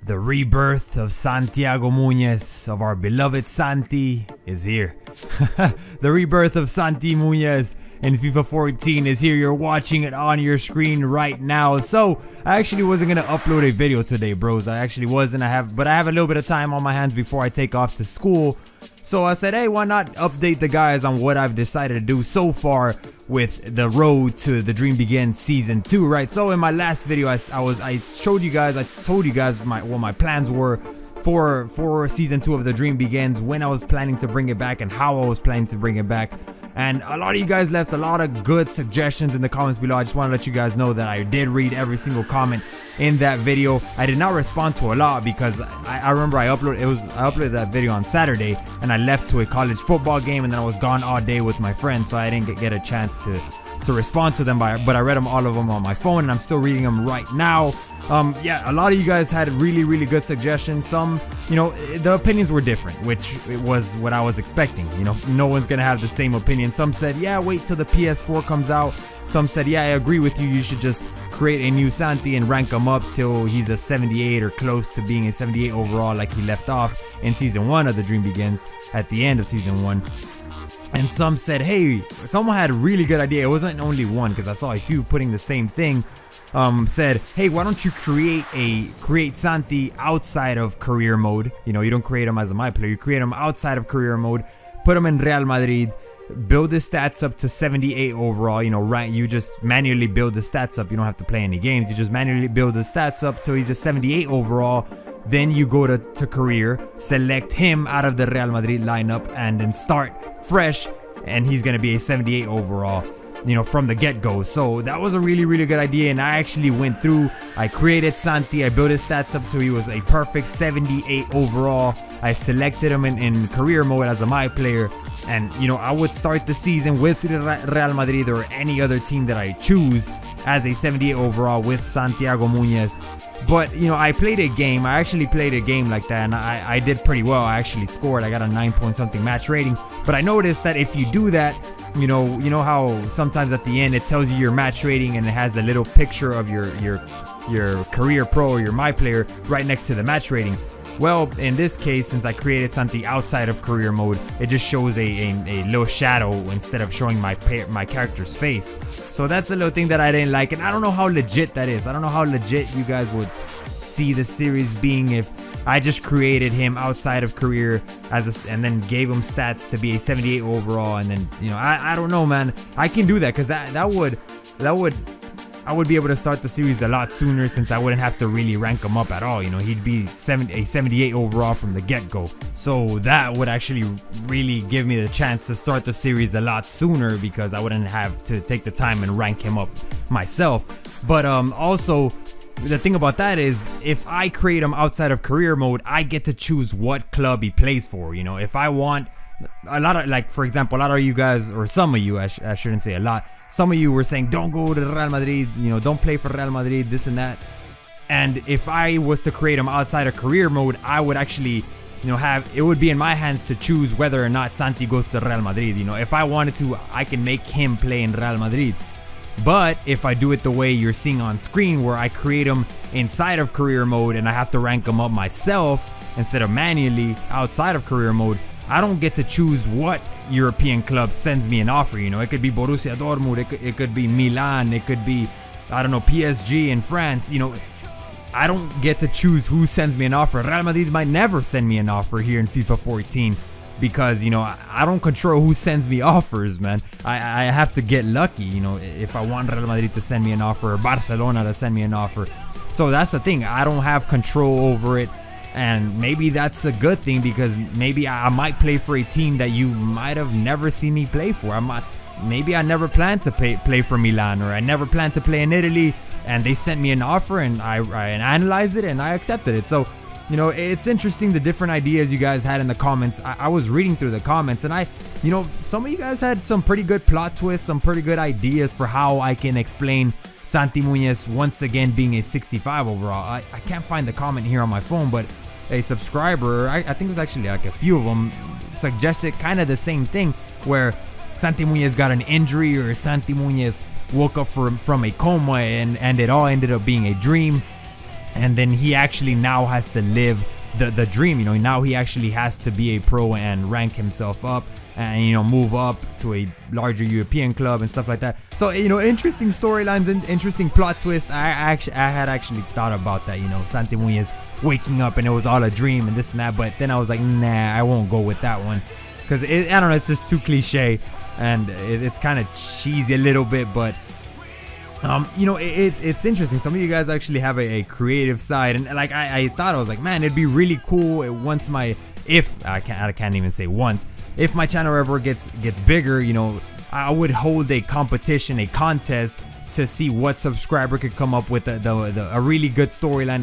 The rebirth of Santiago Muñez, of our beloved Santi, is here. The rebirth of Santi Muñez in FIFA 14 is here. You're watching it on your screen right now. So I actually wasn't gonna upload a video today, bros. I actually wasn't. But I have a little bit of time on my hands before I take off to school. So I said, hey, why not update the guys on what I've decided to do so far with the road to The Dream Begins Season 2, right? So in my last video, I told you guys what my plans were for Season 2 of The Dream Begins, when I was planning to bring it back and how I was planning to bring it back. And a lot of you guys left a lot of good suggestions in the comments below. I just want to let you guys know that I did read every single comment in that video. I did not respond to a lot because I remember I uploaded that video on Saturday and I left to a college football game, and then I was gone all day with my friends, so I didn't get a chance to respond to them, but I read all of them on my phone, and I'm still reading them right now. Yeah, a lot of you guys had really good suggestions. Some, you know, the opinions were different, which was what I was expecting. You know, no one's gonna have the same opinion. Some said, yeah, wait till the PS4 comes out. Some said, yeah, I agree with you, you should just create a new Santi and rank him up till he's a 78 or close to being a 78 overall, like he left off in Season 1 of The Dream Begins at the end of Season 1. And some said, hey, someone had a really good idea. It wasn't only one, because I saw a few putting the same thing. Said, hey, why don't you create Santi outside of career mode? You know, you don't create him as a my player, you create him outside of career mode, put him in Real Madrid, build his stats up to 78 overall. You know, right, you just manually build the stats up. You don't have to play any games, you just manually build the stats up till he's a 78 overall. Then you go to career, select him out of the Real Madrid lineup, and then start fresh, and he's gonna be a 78 overall, you know, from the get-go. So that was a really good idea, and I actually went through, I created Santi, I built his stats up till he was a perfect 78 overall. I selected him in career mode as a my player, and you know, I would start the season with Real Madrid or any other team that I choose as a 78 overall with Santiago Muñez. But you know, I actually played a game like that, and I did pretty well. I actually scored, I got a 9-point-something match rating. But I noticed that if you do that, you know how sometimes at the end it tells you your match rating and it has a little picture of your career pro or your my player right next to the match rating. Well, in this case, since I created something outside of career mode, it just shows a little shadow instead of showing my character's face. So that's a little thing that I didn't like, and I don't know how legit that is. I don't know how legit you guys would see the series being if I just created him outside of career and then gave him stats to be a 78 overall, and then, you know, I don't know, man. I can do that because I would be able to start the series a lot sooner, since I wouldn't have to really rank him up at all. You know, he'd be a 78 overall from the get-go. So that would actually really give me the chance to start the series a lot sooner, because I wouldn't have to take the time and rank him up myself. But also, the thing about that is, if I create him outside of career mode, I get to choose what club he plays for. You know, if I want a lot of, like, for example, a lot of you guys, or some of you, I shouldn't say a lot, some of you were saying, don't go to Real Madrid, you know, don't play for Real Madrid, this and that. And if I was to create him outside of career mode, I would actually, you know, it would be in my hands to choose whether or not Santi goes to Real Madrid. You know, if I wanted to, I can make him play in Real Madrid. But if I do it the way you're seeing on screen, where I create him inside of career mode and I have to rank him up myself instead of manually outside of career mode, I don't get to choose what European club sends me an offer. You know, it could be Borussia Dortmund, it could be Milan, it could be, I don't know, PSG in France. You know, I don't get to choose who sends me an offer. Real Madrid might never send me an offer here in FIFA 14, because, you know, I don't control who sends me offers, man. I have to get lucky, you know, if I want Real Madrid to send me an offer, or Barcelona to send me an offer. So that's the thing, I don't have control over it. And maybe that's a good thing, because maybe I might play for a team that you might have never seen me play for. Maybe I never planned to play for Milan, or I never planned to play in Italy, and they sent me an offer, and I analyzed it and I accepted it. So, you know, it's interesting the different ideas you guys had in the comments. I was reading through the comments, and you know, some of you guys had some pretty good plot twists, some pretty good ideas for how I can explain Santi Muñez once again being a 65 overall. I can't find the comment here on my phone, but a subscriber, I think it was actually like a few of them, suggested kind of the same thing, where Santi Muñez got an injury, or Santi Muñez woke up from a coma and it all ended up being a dream. and then he actually now has to live the dream. You know, now he actually has to be a pro and rank himself up, and, you know, move up to a larger European club and stuff like that. So, you know, interesting storylines and interesting plot twist. I had actually thought about that, you know, Santi Muñez waking up and it was all a dream and this and that, but then I was like, nah, I won't go with that one, because I don't know, it's just too cliche, and it's kind of cheesy a little bit. But you know, it's interesting. Some of you guys actually have a creative side, and like I thought, I was like, man, it'd be really cool once I can't even say once, if my channel ever gets bigger, you know, I would hold a competition, a contest, to see what subscriber could come up with a really good storyline,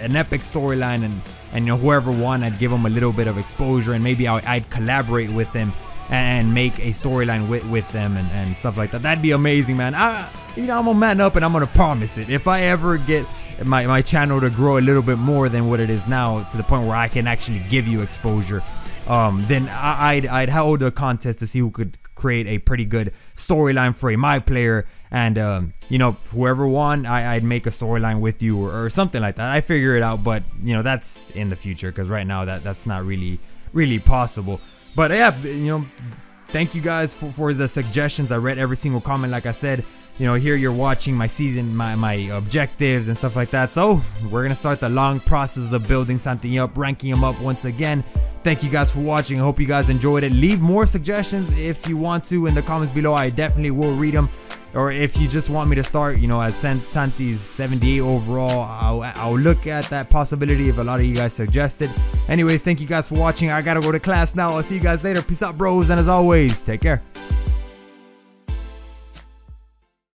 an epic storyline, and you know, whoever won, I'd give them a little bit of exposure, and maybe I'd collaborate with them and make a storyline with them and stuff like that. That'd be amazing, man. You know, I'm gonna man up and I'm gonna promise it. If I ever get my channel to grow a little bit more than what it is now, to the point where I can actually give you exposure, then I'd hold a contest to see who could create a pretty good storyline for my player, and you know, whoever won, I'd make a storyline with you or something like that. I figure it out, but you know, that's in the future, because right now that's not really possible. But yeah, you know, thank you guys for the suggestions. I read every single comment. Like I said, you know, here you're watching my season, my objectives and stuff like that. So we're gonna start the long process of building something up, ranking him up once again. Thank you guys for watching. I hope you guys enjoyed it. Leave more suggestions if you want to in the comments below. I definitely will read them. Or if you just want me to start, you know, as Santi's 78 overall, I'll look at that possibility if a lot of you guys suggested. Anyways, thank you guys for watching. I gotta go to class now. I'll see you guys later. Peace out, bros, and as always, take care.